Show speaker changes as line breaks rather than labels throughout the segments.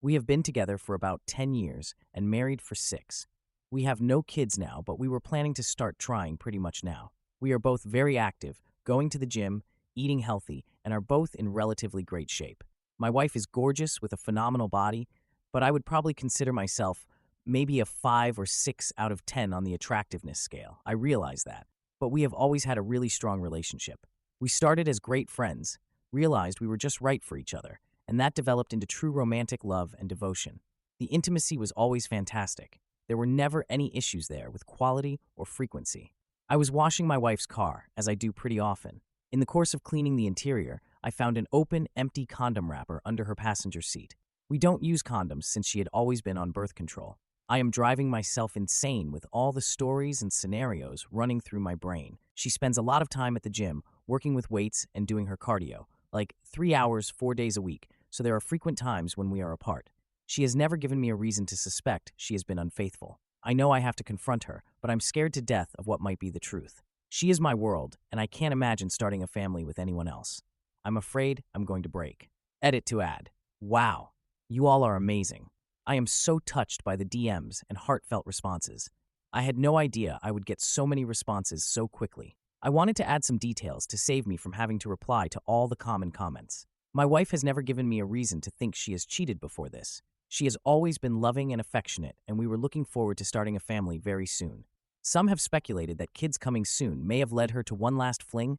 We have been together for about 10 years and married for 6. We have no kids now, but we were planning to start trying pretty much now. We are both very active, going to the gym, eating healthy, and are both in relatively great shape. My wife is gorgeous with a phenomenal body, but I would probably consider myself maybe a 5 or 6 out of 10 on the attractiveness scale. I realize that. But we have always had a really strong relationship. We started as great friends, realized we were just right for each other, and that developed into true romantic love and devotion. The intimacy was always fantastic. There were never any issues there with quality or frequency. I was washing my wife's car, as I do pretty often. In the course of cleaning the interior, I found an open, empty condom wrapper under her passenger seat. We don't use condoms since she had always been on birth control. I am driving myself insane with all the stories and scenarios running through my brain. She spends a lot of time at the gym, working with weights and doing her cardio, like 3 hours, 4 days a week, so there are frequent times when we are apart. She has never given me a reason to suspect she has been unfaithful. I know I have to confront her, but I'm scared to death of what might be the truth. She is my world, and I can't imagine starting a family with anyone else. I'm afraid I'm going to break. Edit to add. Wow, you all are amazing. I am so touched by the DMs and heartfelt responses. I had no idea I would get so many responses so quickly. I wanted to add some details to save me from having to reply to all the common comments. My wife has never given me a reason to think she has cheated before this. She has always been loving and affectionate, and we were looking forward to starting a family very soon. Some have speculated that kids coming soon may have led her to one last fling.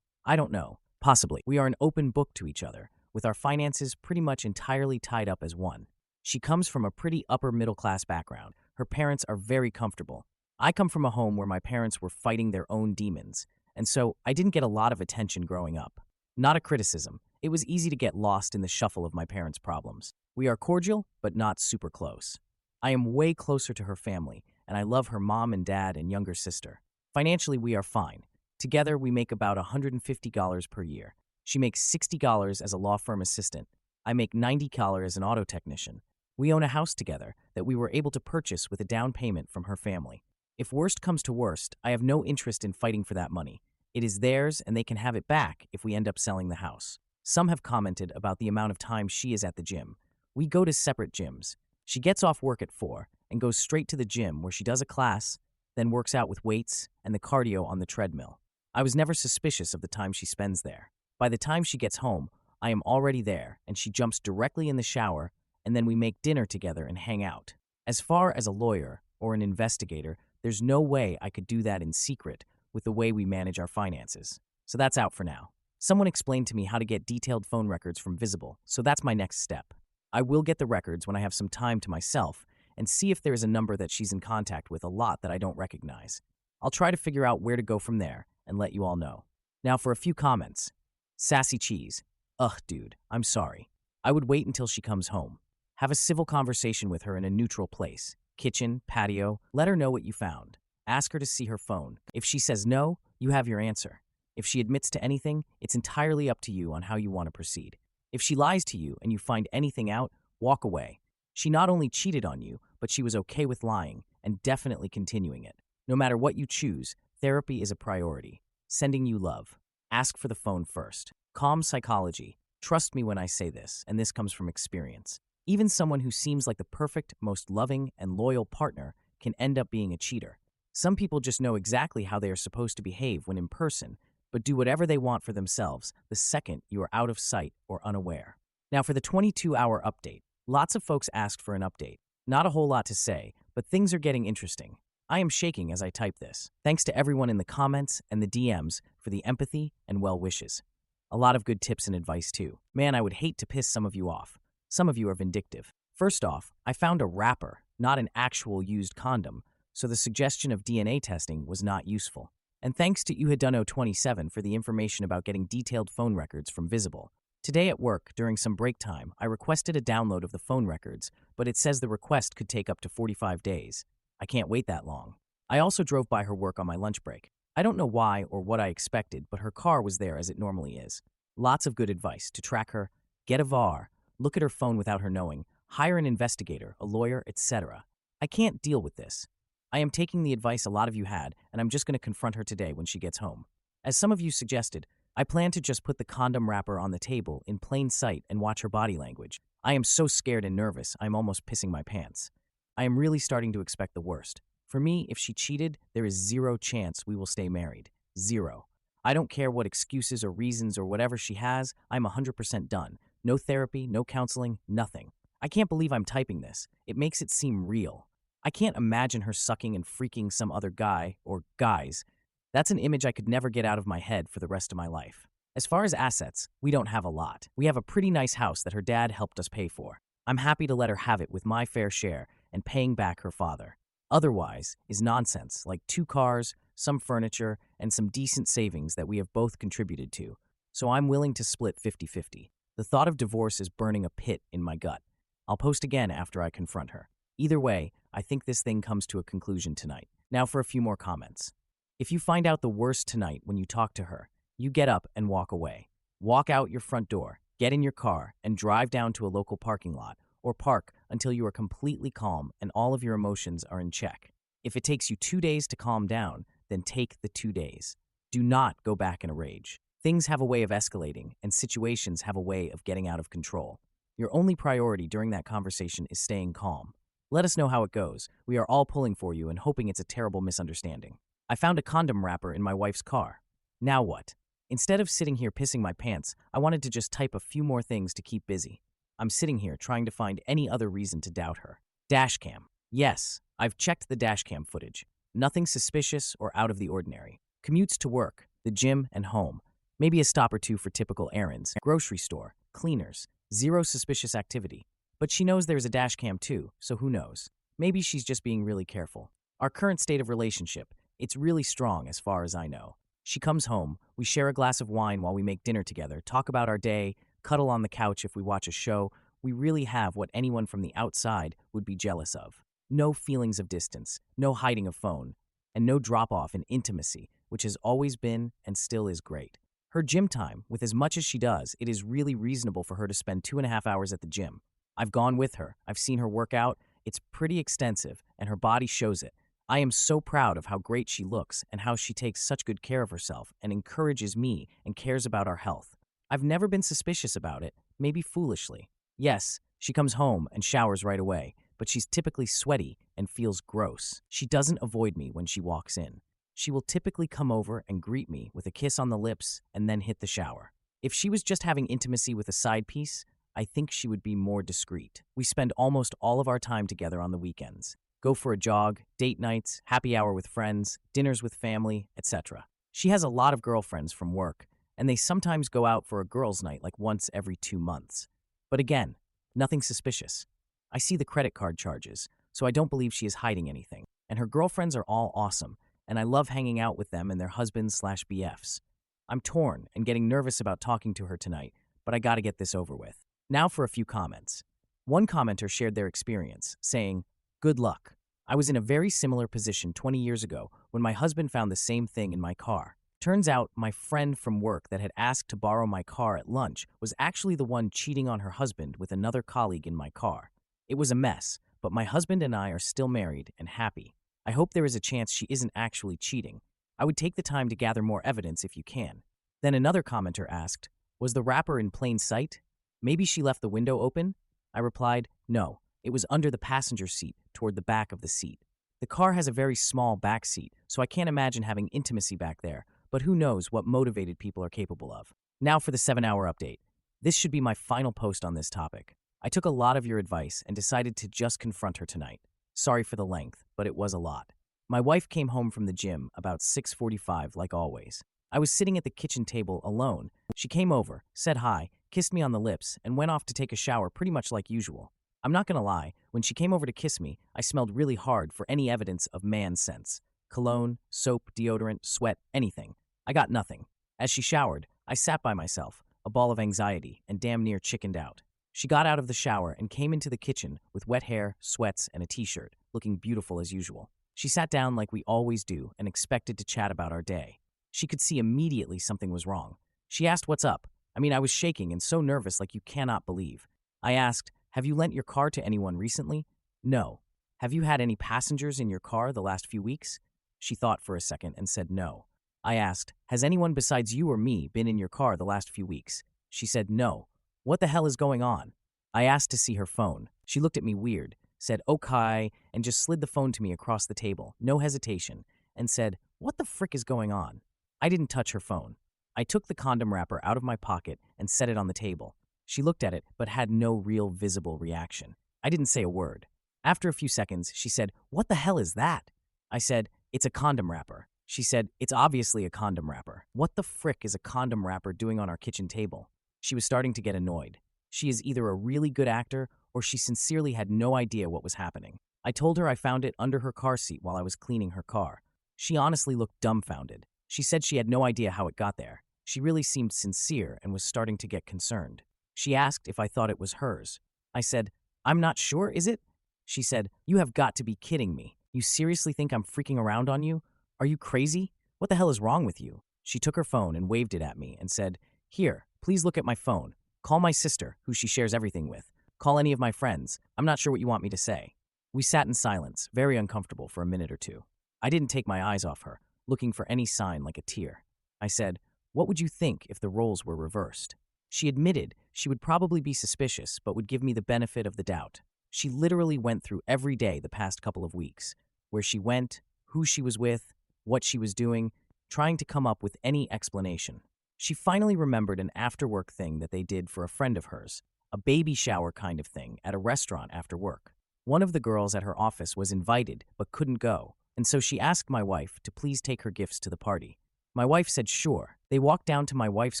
I don't know. Possibly. We are an open book to each other, with our finances pretty much entirely tied up as one. She comes from a pretty upper middle class background. Her parents are very comfortable. I come from a home where my parents were fighting their own demons, and so I didn't get a lot of attention growing up. Not a criticism. It was easy to get lost in the shuffle of my parents' problems. We are cordial, but not super close. I am way closer to her family, and I love her mom and dad and younger sister. Financially, we are fine. Together, we make about $150 per year. She makes $60 as a law firm assistant. I make $90 as an auto technician. We own a house together that we were able to purchase with a down payment from her family. If worst comes to worst, I have no interest in fighting for that money. It is theirs, and they can have it back if we end up selling the house. Some have commented about the amount of time she is at the gym. We go to separate gyms. She gets off work at 4 and goes straight to the gym where she does a class, then works out with weights and the cardio on the treadmill. I was never suspicious of the time she spends there. By the time she gets home, I am already there, and she jumps directly in the shower, and then we make dinner together and hang out. As far as a lawyer or an investigator, there's no way I could do that in secret with the way we manage our finances. So that's out for now. Someone explained to me how to get detailed phone records from Visible, so that's my next step. I will get the records when I have some time to myself and see if there is a number that she's in contact with a lot that I don't recognize. I'll try to figure out where to go from there and let you all know. Now for a few comments. Sassy Cheese. Ugh, dude, I'm sorry. I would wait until she comes home. Have a civil conversation with her in a neutral place. Kitchen, patio. Let her know what you found. Ask her to see her phone. If she says no, you have your answer. If she admits to anything, it's entirely up to you on how you want to proceed. If she lies to you and you find anything out, walk away. She not only cheated on you, but she was okay with lying and definitely continuing it. No matter what you choose, therapy is a priority. Sending you love. Ask for the phone first. Calm psychology. Trust me when I say this, and this comes from experience. Even someone who seems like the perfect, most loving, and loyal partner can end up being a cheater. Some people just know exactly how they are supposed to behave when in person, but do whatever they want for themselves the second you are out of sight or unaware. Now for the 22-hour update. Lots of folks asked for an update. Not a whole lot to say, but things are getting interesting. I am shaking as I type this. Thanks to everyone in the comments and the DMs for the empathy and well wishes. A lot of good tips and advice too. Man, I would hate to piss some of you off. Some of you are vindictive. First off, I found a wrapper, not an actual used condom, so the suggestion of DNA testing was not useful. And thanks to Uhadunno27 for the information about getting detailed phone records from Visible. Today at work, during some break time, I requested a download of the phone records, but it says the request could take up to 45 days. I can't wait that long. I also drove by her work on my lunch break. I don't know why or what I expected, but her car was there as it normally is. Lots of good advice to track her, get a VAR, look at her phone without her knowing, hire an investigator, a lawyer, etc. I can't deal with this. I am taking the advice a lot of you had, and I'm just going to confront her today when she gets home. As some of you suggested, I plan to just put the condom wrapper on the table in plain sight and watch her body language. I am so scared and nervous, I'm almost pissing my pants. I am really starting to expect the worst. For me, if she cheated, there is zero chance we will stay married. Zero. I don't care what excuses or reasons or whatever she has, I'm 100% done. No therapy, no counseling, nothing. I can't believe I'm typing this. It makes it seem real. I can't imagine her sucking and freaking some other guy, or guys. That's an image I could never get out of my head for the rest of my life. As far as assets, we don't have a lot. We have a pretty nice house that her dad helped us pay for. I'm happy to let her have it with my fair share and paying back her father. Otherwise is nonsense, like 2 cars, some furniture, and some decent savings that we have both contributed to. So I'm willing to split 50-50. The thought of divorce is burning a pit in my gut. I'll post again after I confront her. Either way, I think this thing comes to a conclusion tonight. Now for a few more comments. If you find out the worst tonight when you talk to her, you get up and walk away. Walk out your front door, get in your car, and drive down to a local parking lot, or park until you are completely calm and all of your emotions are in check. If it takes you 2 days to calm down, then take the 2 days. Do not go back in a rage. Things have a way of escalating, and situations have a way of getting out of control. Your only priority during that conversation is staying calm. Let us know how it goes. We are all pulling for you and hoping it's a terrible misunderstanding. I found a condom wrapper in my wife's car. Now what? Instead of sitting here pissing my pants, I wanted to just type a few more things to keep busy. I'm sitting here trying to find any other reason to doubt her. Dashcam. Yes, I've checked the dashcam footage. Nothing suspicious or out of the ordinary. Commutes to work, the gym, and home. Maybe a stop or two for typical errands. Grocery store, cleaners. Zero suspicious activity. But she knows there's a dashcam too, so who knows? Maybe she's just being really careful. Our current state of relationship, it's really strong as far as I know. She comes home, we share a glass of wine while we make dinner together, talk about our day, cuddle on the couch if we watch a show. We really have what anyone from the outside would be jealous of. No feelings of distance, no hiding of phone, and no drop-off in intimacy, which has always been and still is great. Her gym time, with as much as she does, it is really reasonable for her to spend 2.5 hours at the gym. I've gone with her, I've seen her work out, it's pretty extensive, and her body shows it. I am so proud of how great she looks and how she takes such good care of herself and encourages me and cares about our health. I've never been suspicious about it, maybe foolishly. Yes, she comes home and showers right away, but she's typically sweaty and feels gross. She doesn't avoid me when she walks in. She will typically come over and greet me with a kiss on the lips and then hit the shower. If she was just having intimacy with a side piece, I think she would be more discreet. We spend almost all of our time together on the weekends. Go for a jog, date nights, happy hour with friends, dinners with family, etc. She has a lot of girlfriends from work, and they sometimes go out for a girls' night like once every 2 months. But again, nothing suspicious. I see the credit card charges, so I don't believe she is hiding anything. And her girlfriends are all awesome, and I love hanging out with them and their husbands/BFs. I'm torn and getting nervous about talking to her tonight, but I gotta get this over with. Now for a few comments. One commenter shared their experience, saying, "Good luck. I was in a very similar position 20 years ago when my husband found the same thing in my car. Turns out my friend from work that had asked to borrow my car at lunch was actually the one cheating on her husband with another colleague in my car. It was a mess, but my husband and I are still married and happy. I hope there is a chance she isn't actually cheating. I would take the time to gather more evidence if you can." Then another commenter asked, "Was the wrapper in plain sight? Maybe she left the window open?" I replied, "No, it was under the passenger seat toward the back of the seat. The car has a very small back seat, so I can't imagine having intimacy back there, but who knows what motivated people are capable of." Now for the 7-hour update. This should be my final post on this topic. I took a lot of your advice and decided to just confront her tonight. Sorry for the length, but it was a lot. My wife came home from the gym about 6:45 like always. I was sitting at the kitchen table alone. She came over, said hi, kissed me on the lips, and went off to take a shower pretty much like usual. I'm not gonna lie, when she came over to kiss me, I smelled really hard for any evidence of man scents. Cologne, soap, deodorant, sweat, anything. I got nothing. As she showered, I sat by myself, a ball of anxiety, and damn near chickened out. She got out of the shower and came into the kitchen with wet hair, sweats, and a t-shirt, looking beautiful as usual. She sat down like we always do and expected to chat about our day. She could see immediately something was wrong. She asked what's up. I was shaking and so nervous like you cannot believe. I asked, "Have you lent your car to anyone recently?" "No." "Have you had any passengers in your car the last few weeks?" She thought for a second and said no. I asked, "Has anyone besides you or me been in your car the last few weeks?" She said, "No." "What the hell is going on?" I asked to see her phone. She looked at me weird, said, "Okay," and just slid the phone to me across the table, no hesitation, and said, "What the frick is going on?" I didn't touch her phone. I took the condom wrapper out of my pocket and set it on the table. She looked at it, but had no real visible reaction. I didn't say a word. After a few seconds, she said, "What the hell is that?" I said, "It's a condom wrapper." She said, "It's obviously a condom wrapper. What the frick is a condom wrapper doing on our kitchen table?" She was starting to get annoyed. She is either a really good actor or she sincerely had no idea what was happening. I told her I found it under her car seat while I was cleaning her car. She honestly looked dumbfounded. She said she had no idea how it got there. She really seemed sincere and was starting to get concerned. She asked if I thought it was hers. I said, "I'm not sure, is it?" She said, "You have got to be kidding me. You seriously think I'm freaking around on you? Are you crazy? What the hell is wrong with you?" She took her phone and waved it at me and said, "Here, please look at my phone. Call my sister, who she shares everything with. Call any of my friends. I'm not sure what you want me to say." We sat in silence, very uncomfortable for a minute or two. I didn't take my eyes off her, looking for any sign like a tear. I said, "What would you think if the roles were reversed?" She admitted she would probably be suspicious, but would give me the benefit of the doubt. She literally went through every day the past couple of weeks, where she went, who she was with, what she was doing, trying to come up with any explanation. She finally remembered an after-work thing that they did for a friend of hers, a baby shower kind of thing at a restaurant after work. One of the girls at her office was invited but couldn't go, and so she asked my wife to please take her gifts to the party. My wife said sure. They walked down to my wife's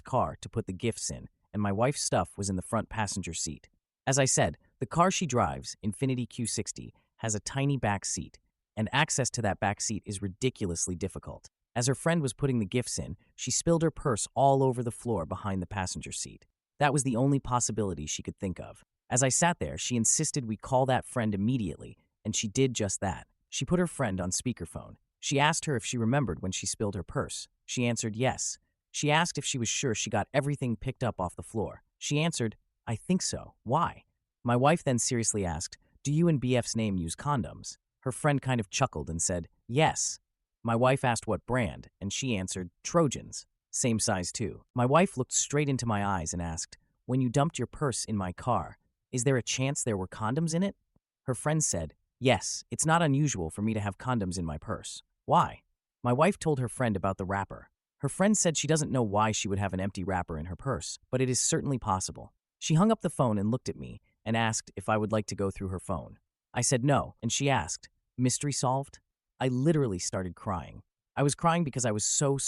car to put the gifts in, and my wife's stuff was in the front passenger seat. As I said, the car she drives, Infiniti Q60, has a tiny back seat, and access to that back seat is ridiculously difficult. As her friend was putting the gifts in, she spilled her purse all over the floor behind the passenger seat. That was the only possibility she could think of. As I sat there, she insisted we call that friend immediately, and she did just that. She put her friend on speakerphone. She asked her if she remembered when she spilled her purse. She answered yes. She asked if she was sure she got everything picked up off the floor. She answered, "I think so. Why?" My wife then seriously asked, "Do you and BF's name use condoms?" Her friend kind of chuckled and said, "Yes." My wife asked what brand, and she answered, "Trojans. Same size too." My wife looked straight into my eyes and asked, "When you dumped your purse in my car, is there a chance there were condoms in it?" Her friend said, "Yes, it's not unusual for me to have condoms in my purse." "Why?" My wife told her friend about the wrapper. Her friend said she doesn't know why she would have an empty wrapper in her purse, but it is certainly possible. She hung up the phone and looked at me and asked if I would like to go through her phone. I said no, and she asked, "Mystery solved?" I literally started crying. I was crying because I was so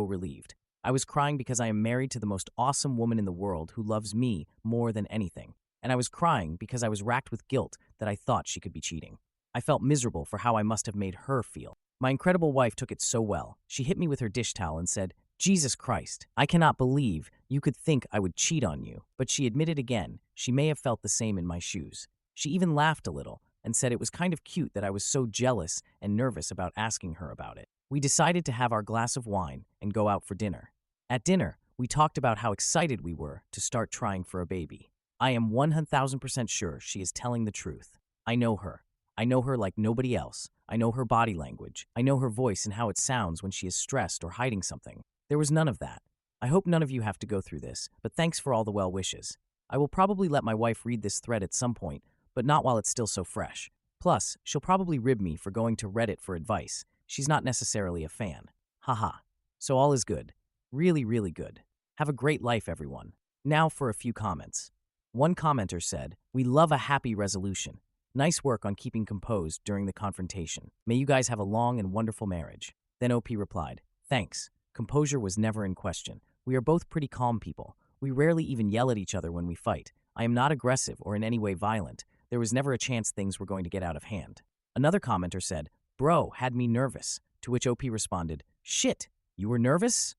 relieved. I was crying because I am married to the most awesome woman in the world who loves me more than anything. And I was crying because I was racked with guilt that I thought she could be cheating. I felt miserable for how I must have made her feel. My incredible wife took it so well. She hit me with her dish towel and said, "Jesus Christ, I cannot believe you could think I would cheat on you." But she admitted again, she may have felt the same in my shoes. She even laughed a little and said it was kind of cute that I was so jealous and nervous about asking her about it. We decided to have our glass of wine and go out for dinner. At dinner, we talked about how excited we were to start trying for a baby. I am 1000% sure she is telling the truth. I know her. I know her like nobody else. I know her body language. I know her voice and how it sounds when she is stressed or hiding something. There was none of that. I hope none of you have to go through this, but thanks for all the well wishes. I will probably let my wife read this thread at some point, but not while it's still so fresh. Plus, she'll probably rib me for going to Reddit for advice. She's not necessarily a fan. Haha. So all is good. Really good. Have a great life, everyone. Now for a few comments. One commenter said, "We love a happy resolution. Nice work on keeping composed during the confrontation. May you guys have a long and wonderful marriage." Then OP replied, "Thanks. Composure was never in question. We are both pretty calm people. We rarely even yell at each other when we fight. I am not aggressive or in any way violent. There was never a chance things were going to get out of hand." Another commenter said, "Bro, had me nervous." To which OP responded, "Shit, you were nervous?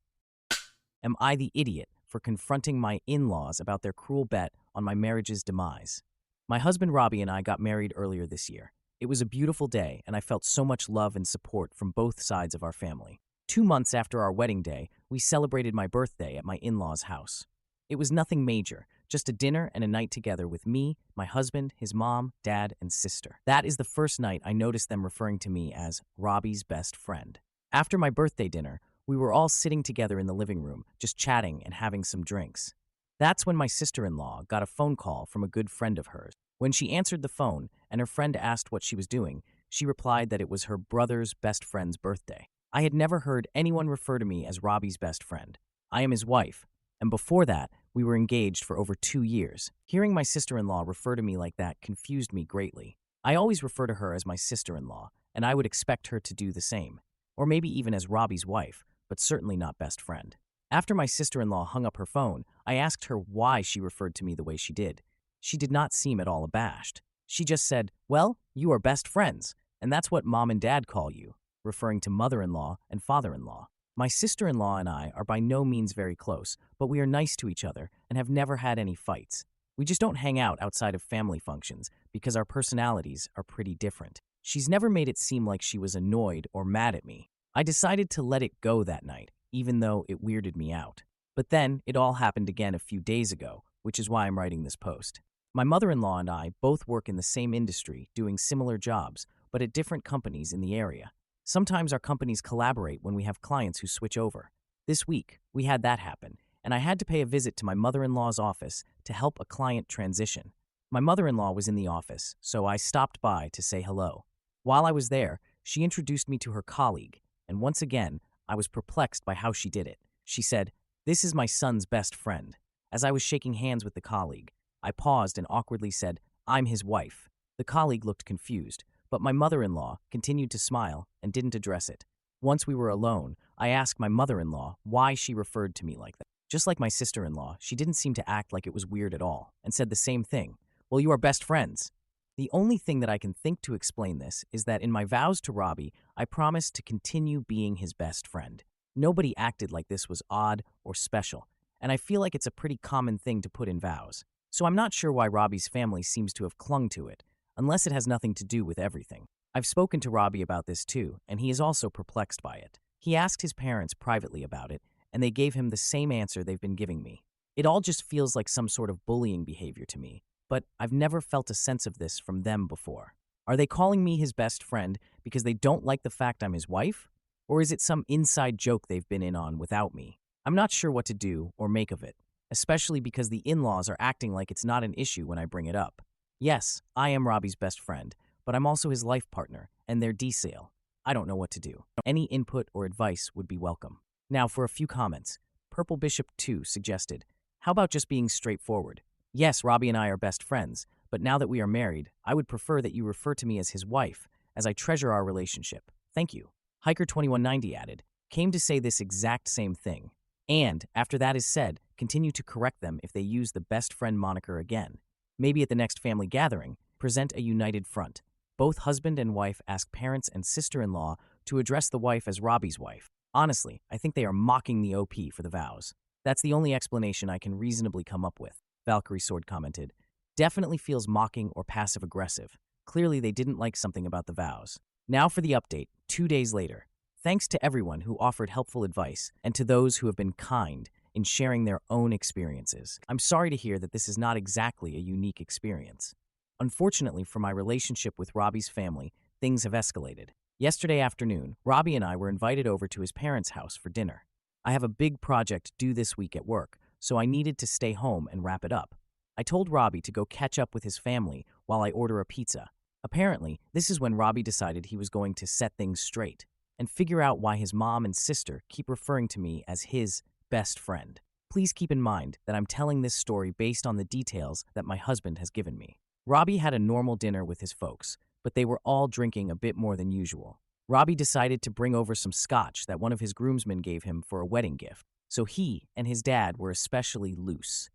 Am I the idiot for confronting my in-laws about their cruel bet on my marriage's demise?" My husband Robbie and I got married earlier this year. It was a beautiful day, and I felt so much love and support from both sides of our family. 2 months after our wedding day, we celebrated my birthday at my in-laws' house. It was nothing major, just a dinner and a night together with me, my husband, his mom, dad, and sister. That is the first night I noticed them referring to me as Robbie's best friend. After my birthday dinner, We were all sitting together in the living room, just chatting and having some drinks. That's when my sister-in-law got a phone call from a good friend of hers. When she answered the phone and her friend asked what she was doing, she replied that it was her brother's best friend's birthday. I had never heard anyone refer to me as Robbie's best friend. I am his wife, and before that, we were engaged for over 2 years. Hearing my sister-in-law refer to me like that confused me greatly. I always refer to her as my sister-in-law, and I would expect her to do the same. Or maybe even as Robbie's wife, but certainly not best friend. After my sister-in-law hung up her phone, I asked her why she referred to me the way she did. She did not seem at all abashed. She just said, "Well, you are best friends, and that's what mom and dad call you," referring to mother-in-law and father-in-law. My sister-in-law and I are by no means very close, but we are nice to each other and have never had any fights. We just don't hang out outside of family functions because our personalities are pretty different. She's never made it seem like she was annoyed or mad at me. I decided to let it go that night, even though it weirded me out. But then it all happened again a few days ago, which is why I'm writing this post. My mother-in-law and I both work in the same industry, doing similar jobs, but at different companies in the area. Sometimes our companies collaborate when we have clients who switch over. This week, we had that happen, and I had to pay a visit to my mother-in-law's office to help a client transition. My mother-in-law was in the office, so I stopped by to say hello. While I was there, she introduced me to her colleague, and once again, I was perplexed by how she did it. She said, "This is my son's best friend." As I was shaking hands with the colleague, I paused and awkwardly said, "I'm his wife." The colleague looked confused, but my mother-in-law continued to smile and didn't address it. Once we were alone, I asked my mother-in-law why she referred to me like that. Just like my sister-in-law, she didn't seem to act like it was weird at all, and said the same thing. "Well, you are best friends." The only thing that I can think to explain this is that in my vows to Robbie, I promised to continue being his best friend. Nobody acted like this was odd or special, and I feel like it's a pretty common thing to put in vows. So I'm not sure why Robbie's family seems to have clung to it, unless it has nothing to do with everything. I've spoken to Robbie about this too, and he is also perplexed by it. He asked his parents privately about it, and they gave him the same answer they've been giving me. It all just feels like some sort of bullying behavior to me, but I've never felt a sense of this from them before. Are they calling me his best friend because they don't like the fact I'm his wife? Or is it some inside joke they've been in on without me? I'm not sure what to do or make of it, especially because the in-laws are acting like it's not an issue when I bring it up. Yes, I am Robbie's best friend, but I'm also his life partner and their D-sale. I don't know what to do. Any input or advice would be welcome. Now for a few comments. Purple Bishop 2 suggested, how about just being straightforward? Yes, Robbie and I are best friends, but now that we are married, I would prefer that you refer to me as his wife, as I treasure our relationship. Thank you. Hiker2190 added, came to say this exact same thing. And, after that is said, continue to correct them if they use the best friend moniker again. Maybe at the next family gathering, present a united front. Both husband and wife ask parents and sister-in-law to address the wife as Robbie's wife. Honestly, I think they are mocking the OP for the vows. That's the only explanation I can reasonably come up with. Valkyrie Sword commented, definitely feels mocking or passive-aggressive. Clearly they didn't like something about the vows. Now for the update, 2 days later. Thanks to everyone who offered helpful advice and to those who have been kind in sharing their own experiences. I'm sorry to hear that this is not exactly a unique experience. Unfortunately for my relationship with Robbie's family, things have escalated. Yesterday afternoon, Robbie and I were invited over to his parents' house for dinner. I have a big project due this week at work, so I needed to stay home and wrap it up. I told Robbie to go catch up with his family while I order a pizza. Apparently, this is when Robbie decided he was going to set things straight and figure out why his mom and sister keep referring to me as his best friend. Please keep in mind that I'm telling this story based on the details that my husband has given me. Robbie had a normal dinner with his folks, but they were all drinking a bit more than usual. Robbie decided to bring over some scotch that one of his groomsmen gave him for a wedding gift, so he and his dad were especially loose.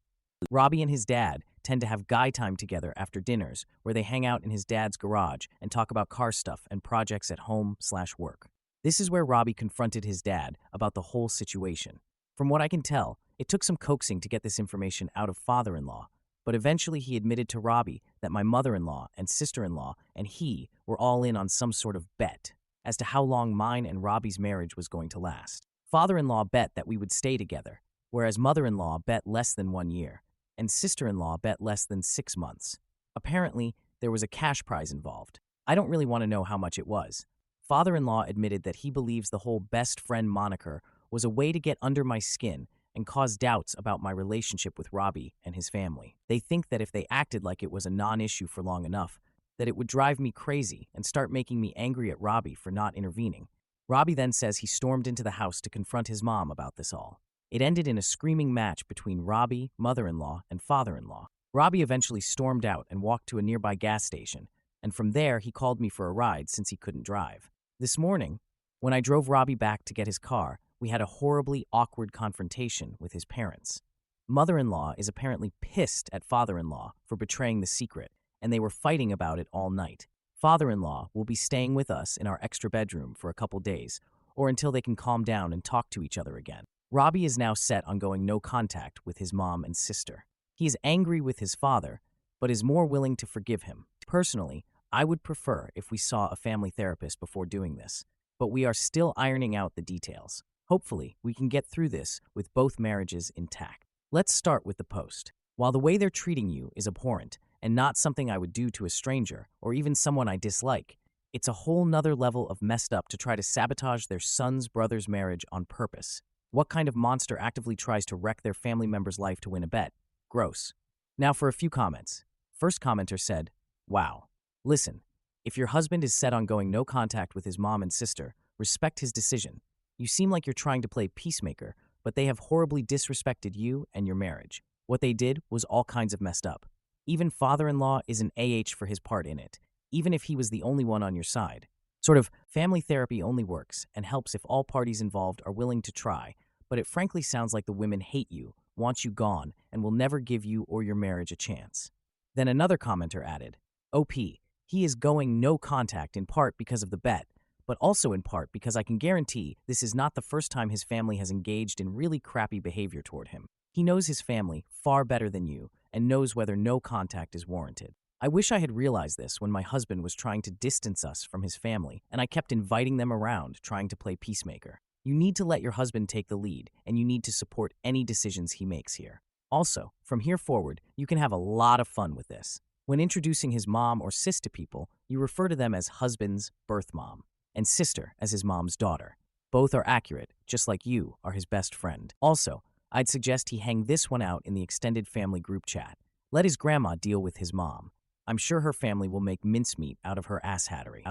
Robbie and his dad tend to have guy time together after dinners where they hang out in his dad's garage and talk about car stuff and projects at home/work. This is where Robbie confronted his dad about the whole situation. From what I can tell, it took some coaxing to get this information out of father-in-law, but eventually he admitted to Robbie that my mother-in-law and sister-in-law and he were all in on some sort of bet as to how long mine and Robbie's marriage was going to last. Father-in-law bet that we would stay together, whereas mother-in-law bet less than 1 year, and sister-in-law bet less than 6 months. Apparently, there was a cash prize involved. I don't really want to know how much it was. Father-in-law admitted that he believes the whole best friend moniker was a way to get under my skin and cause doubts about my relationship with Robbie and his family. They think that if they acted like it was a non-issue for long enough, that it would drive me crazy and start making me angry at Robbie for not intervening. Robbie then says he stormed into the house to confront his mom about this all. It ended in a screaming match between Robbie, mother-in-law, and father-in-law. Robbie eventually stormed out and walked to a nearby gas station, and from there he called me for a ride since he couldn't drive. This morning, when I drove Robbie back to get his car, we had a horribly awkward confrontation with his parents. Mother-in-law is apparently pissed at father-in-law for betraying the secret, and they were fighting about it all night. Father-in-law will be staying with us in our extra bedroom for a couple days, or until they can calm down and talk to each other again. Robbie is now set on going no contact with his mom and sister. He is angry with his father, but is more willing to forgive him. Personally, I would prefer if we saw a family therapist before doing this, but we are still ironing out the details. Hopefully, we can get through this with both marriages intact. Let's start with the post. While the way they're treating you is abhorrent and not something I would do to a stranger or even someone I dislike, it's a whole nother level of messed up to try to sabotage their son's brother's marriage on purpose. What kind of monster actively tries to wreck their family member's life to win a bet? Gross. Now for a few comments. First commenter said, "Wow. Listen, if your husband is set on going no contact with his mom and sister, respect his decision. You seem like you're trying to play peacemaker, but they have horribly disrespected you and your marriage. What they did was all kinds of messed up. Even father-in-law is an AH for his part in it, even if he was the only one on your side. Sort of, family therapy only works and helps if all parties involved are willing to try, but it frankly sounds like the women hate you, want you gone, and will never give you or your marriage a chance." Then another commenter added, "OP, he is going no contact in part because of the bet, but also in part because I can guarantee this is not the first time his family has engaged in really crappy behavior toward him. He knows his family far better than you and knows whether no contact is warranted. I wish I had realized this when my husband was trying to distance us from his family and I kept inviting them around trying to play peacemaker. You need to let your husband take the lead and you need to support any decisions he makes here. Also, from here forward, you can have a lot of fun with this. When introducing his mom or sis to people, you refer to them as husband's birth mom and sister as his mom's daughter. Both are accurate, just like you are his best friend. Also, I'd suggest he hang this one out in the extended family group chat. Let his grandma deal with his mom. I'm sure her family will make mincemeat out of her asshattery.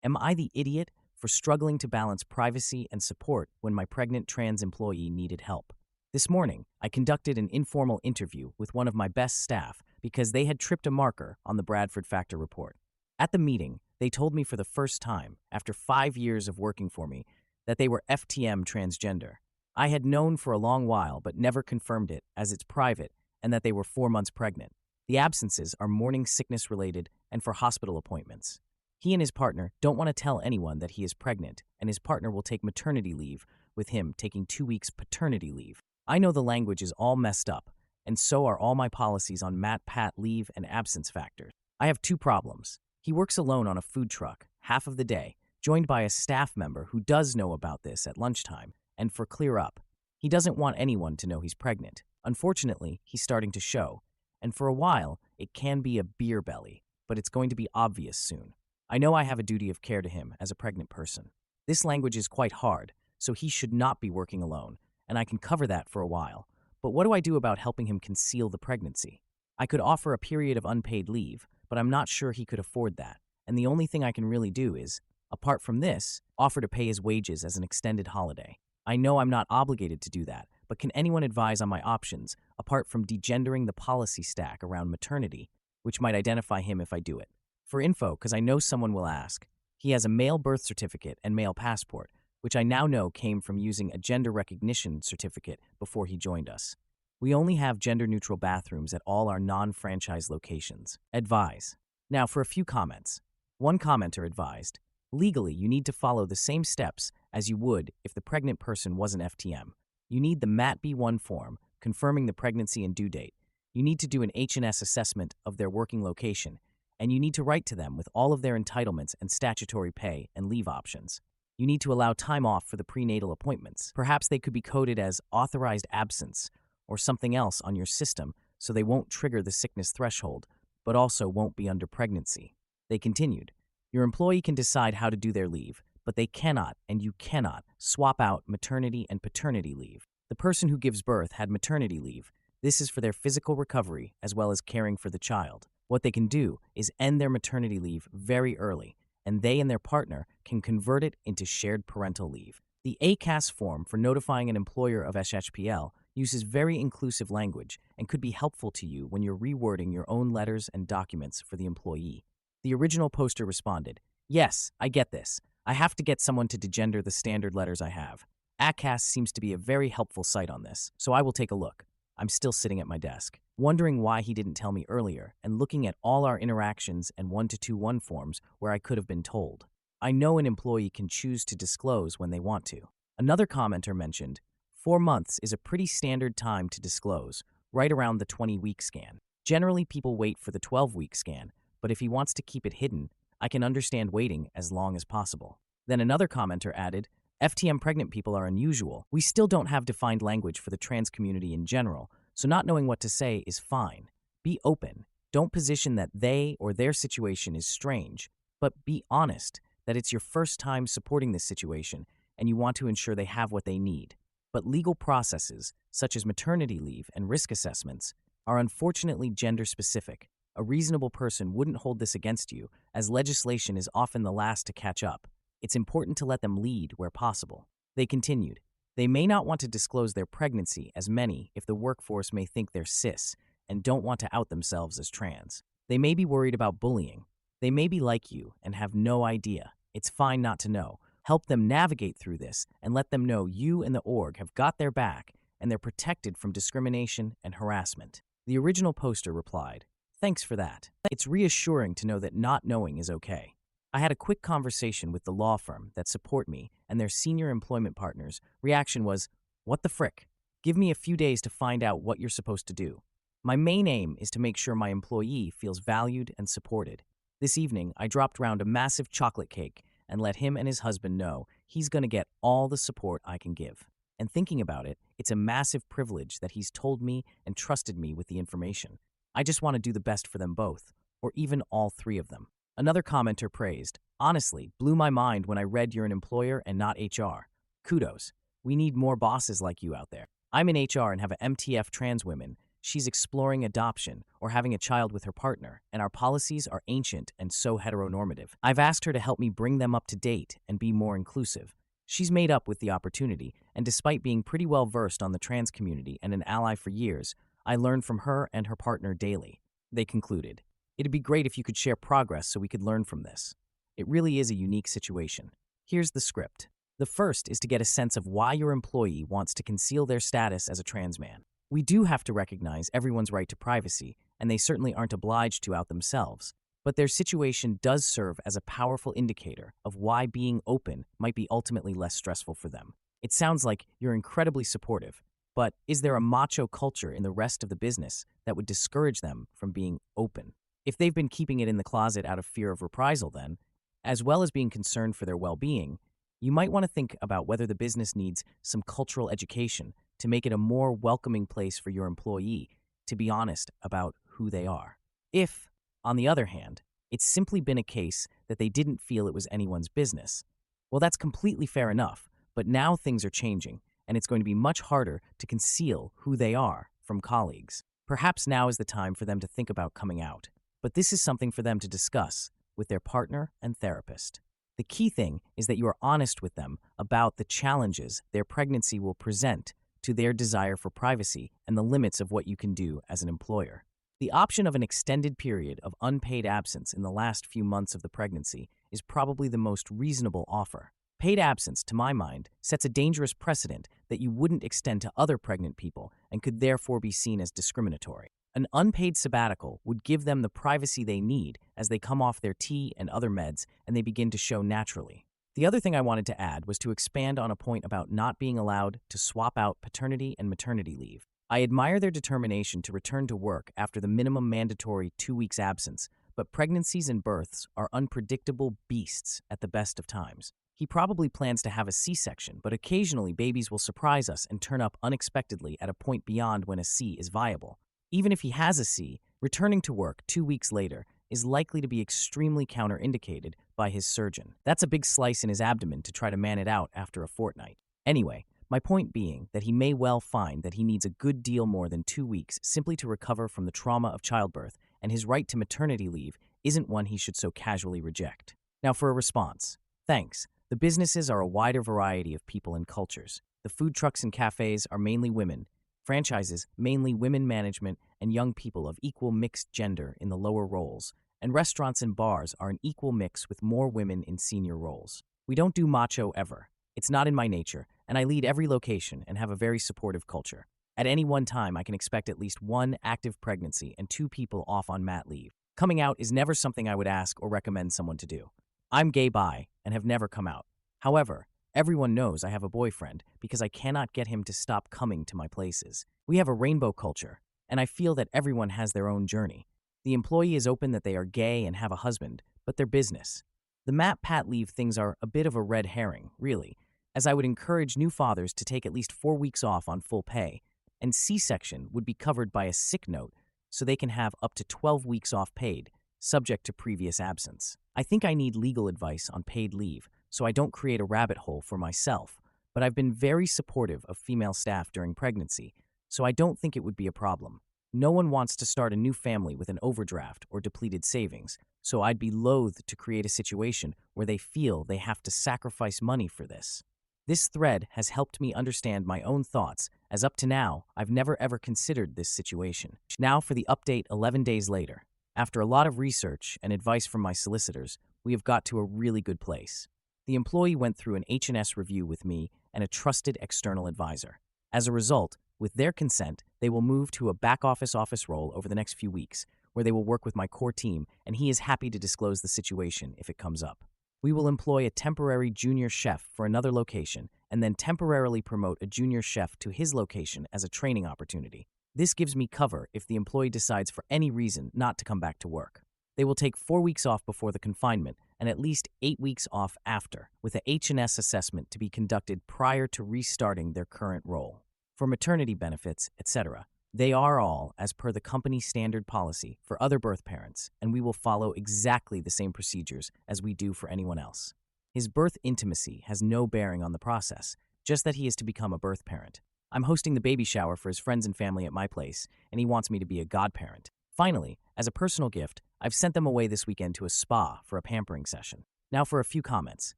Am I the idiot for struggling to balance privacy and support when my pregnant trans employee needed help? This morning, I conducted an informal interview with one of my best staff because they had tripped a marker on the Bradford Factor report. At the meeting, they told me for the first time, after 5 years of working for me, that they were FTM transgender. I had known for a long while but never confirmed it as it's private and that they were 4 months pregnant. The absences are morning sickness related and for hospital appointments. He and his partner don't want to tell anyone that he is pregnant, and his partner will take maternity leave, with him taking 2 weeks paternity leave. I know the language is all messed up, and so are all my policies on mat-pat leave and absence factors. I have 2 problems. He works alone on a food truck, half of the day, joined by a staff member who does know about this at lunchtime, and for clear up, he doesn't want anyone to know he's pregnant. Unfortunately, he's starting to show, and for a while, it can be a beer belly, but it's going to be obvious soon. I know I have a duty of care to him as a pregnant person. This language is quite hard, so he should not be working alone, and I can cover that for a while. But what do I do about helping him conceal the pregnancy? I could offer a period of unpaid leave, but I'm not sure he could afford that, and the only thing I can really do is, apart from this, offer to pay his wages as an extended holiday. I know I'm not obligated to do that, but can anyone advise on my options, apart from degendering the policy stack around maternity, which might identify him if I do it? For info, because I know someone will ask, he has a male birth certificate and male passport, which I now know came from using a gender recognition certificate before he joined us. We only have gender-neutral bathrooms at all our non-franchise locations. Advise. Now for a few comments. One commenter advised, legally, you need to follow the same steps as you would if the pregnant person wasn't FTM. You need the MAT-B1 form, confirming the pregnancy and due date. You need to do an H&S assessment of their working location, and you need to write to them with all of their entitlements and statutory pay and leave options. You need to allow time off for the prenatal appointments. Perhaps they could be coded as authorized absence or something else on your system so they won't trigger the sickness threshold, but also won't be under pregnancy. They continued, your employee can decide how to do their leave, but they cannot and you cannot swap out maternity and paternity leave. The person who gives birth had maternity leave. This is for their physical recovery as well as caring for the child. What they can do is end their maternity leave very early, and they and their partner can convert it into shared parental leave. The ACAS form for notifying an employer of SHPL uses very inclusive language and could be helpful to you when you're rewording your own letters and documents for the employee. The original poster responded, "Yes, I get this. I have to get someone to degender the standard letters I have. ACAS seems to be a very helpful site on this, so I will take a look." I'm still sitting at my desk, wondering why he didn't tell me earlier and looking at all our interactions and 1221 forms where I could have been told. I know an employee can choose to disclose when they want to. Another commenter mentioned, 4 months is a pretty standard time to disclose, right around the 20-week scan. Generally, people wait for the 12-week scan, but if he wants to keep it hidden, I can understand waiting as long as possible. Then another commenter added, FTM pregnant people are unusual. We still don't have defined language for the trans community in general, so not knowing what to say is fine. Be open. Don't position that they or their situation is strange, but be honest that it's your first time supporting this situation and you want to ensure they have what they need. But legal processes, such as maternity leave and risk assessments, are unfortunately gender-specific. A reasonable person wouldn't hold this against you, as legislation is often the last to catch up. It's important to let them lead where possible. They continued, they may not want to disclose their pregnancy as many if the workforce may think they're cis and don't want to out themselves as trans. They may be worried about bullying. They may be like you and have no idea. It's fine not to know. Help them navigate through this and let them know you and the org have got their back and they're protected from discrimination and harassment. The original poster replied, "Thanks for that. It's reassuring to know that not knowing is okay." I had a quick conversation with the law firm that support me, and their senior employment partner's reaction was, "What the frick? Give me a few days to find out what you're supposed to do." My main aim is to make sure my employee feels valued and supported. This evening, I dropped round a massive chocolate cake and let him and his husband know he's going to get all the support I can give. And thinking about it, it's a massive privilege that he's told me and trusted me with the information. I just want to do the best for them both, or even all three of them. Another commenter praised, "Honestly, blew my mind when I read you're an employer and not HR. Kudos. We need more bosses like you out there. I'm in HR and have a MTF trans woman. She's exploring adoption or having a child with her partner, and our policies are ancient and so heteronormative. I've asked her to help me bring them up to date and be more inclusive. She's made up with the opportunity, and despite being pretty well versed on the trans community and an ally for years, I learn from her and her partner daily." They concluded, "It'd be great if you could share progress so we could learn from this. It really is a unique situation. Here's the script. The first is to get a sense of why your employee wants to conceal their status as a trans man. We do have to recognize everyone's right to privacy, and they certainly aren't obliged to out themselves. But their situation does serve as a powerful indicator of why being open might be ultimately less stressful for them. It sounds like you're incredibly supportive, but is there a macho culture in the rest of the business that would discourage them from being open? If they've been keeping it in the closet out of fear of reprisal then, as well as being concerned for their well-being, you might want to think about whether the business needs some cultural education to make it a more welcoming place for your employee to be honest about who they are. If, on the other hand, it's simply been a case that they didn't feel it was anyone's business, well, that's completely fair enough, but now things are changing, and it's going to be much harder to conceal who they are from colleagues. Perhaps now is the time for them to think about coming out, but this is something for them to discuss with their partner and therapist. The key thing is that you are honest with them about the challenges their pregnancy will present to their desire for privacy and the limits of what you can do as an employer. The option of an extended period of unpaid absence in the last few months of the pregnancy is probably the most reasonable offer. Paid absence, to my mind, sets a dangerous precedent that you wouldn't extend to other pregnant people and could therefore be seen as discriminatory. An unpaid sabbatical would give them the privacy they need as they come off their tea and other meds and they begin to show naturally. The other thing I wanted to add was to expand on a point about not being allowed to swap out paternity and maternity leave. I admire their determination to return to work after the minimum mandatory 2 weeks absence, but pregnancies and births are unpredictable beasts at the best of times. He probably plans to have a C-section, but occasionally babies will surprise us and turn up unexpectedly at a point beyond when a C is viable. Even if he has a C, returning to work 2 weeks later is likely to be extremely counterindicated by his surgeon. That's a big slice in his abdomen to try to man it out after a fortnight. Anyway, my point being that he may well find that he needs a good deal more than 2 weeks simply to recover from the trauma of childbirth, and his right to maternity leave isn't one he should so casually reject. Now for a response. Thanks. The businesses are a wider variety of people and cultures. The food trucks and cafes are mainly women. Franchises, mainly women management and young people of equal mixed gender in the lower roles. And restaurants and bars are an equal mix with more women in senior roles. We don't do macho ever. It's not in my nature, and I lead every location and have a very supportive culture. At any one time, I can expect at least 1 active pregnancy and 2 people off on mat leave. Coming out is never something I would ask or recommend someone to do. I'm gay bi and have never come out. However, everyone knows I have a boyfriend because I cannot get him to stop coming to my places. We have a rainbow culture, and I feel that everyone has their own journey. The employee is open that they are gay and have a husband, but they're business. The mat leave things are a bit of a red herring, really, as I would encourage new fathers to take at least 4 weeks off on full pay, and C-section would be covered by a sick note so they can have up to 12 weeks off paid, subject to previous absence. I think I need legal advice on paid leave so I don't create a rabbit hole for myself, but I've been very supportive of female staff during pregnancy, so I don't think it would be a problem. No one wants to start a new family with an overdraft or depleted savings, so I'd be loath to create a situation where they feel they have to sacrifice money for this. This thread has helped me understand my own thoughts, as up to now, I've never ever considered this situation. Now for the update 11 days later. After a lot of research and advice from my solicitors, we have got to a really good place. The employee went through an H&S review with me and a trusted external advisor. As a result, with their consent, they will move to a back-office role over the next few weeks, where they will work with my core team, and he is happy to disclose the situation if it comes up. We will employ a temporary junior chef for another location, and then temporarily promote a junior chef to his location as a training opportunity. This gives me cover if the employee decides for any reason not to come back to work. They will take 4 weeks off before the confinement and at least 8 weeks off after, with a H&S assessment to be conducted prior to restarting their current role. For maternity benefits, etc., they are all as per the company standard policy for other birth parents, and we will follow exactly the same procedures as we do for anyone else. His birth intimacy has no bearing on the process, just that he is to become a birth parent. I'm hosting the baby shower for his friends and family at my place, and he wants me to be a godparent. Finally, as a personal gift, I've sent them away this weekend to a spa for a pampering session. Now for a few comments.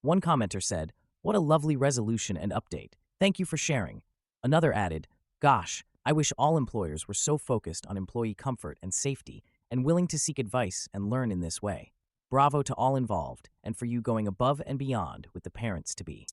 One commenter said, "What a lovely resolution and update. Thank you for sharing." Another added, "Gosh, I wish all employers were so focused on employee comfort and safety and willing to seek advice and learn in this way. Bravo to all involved, and for you going above and beyond with the parents-to-be."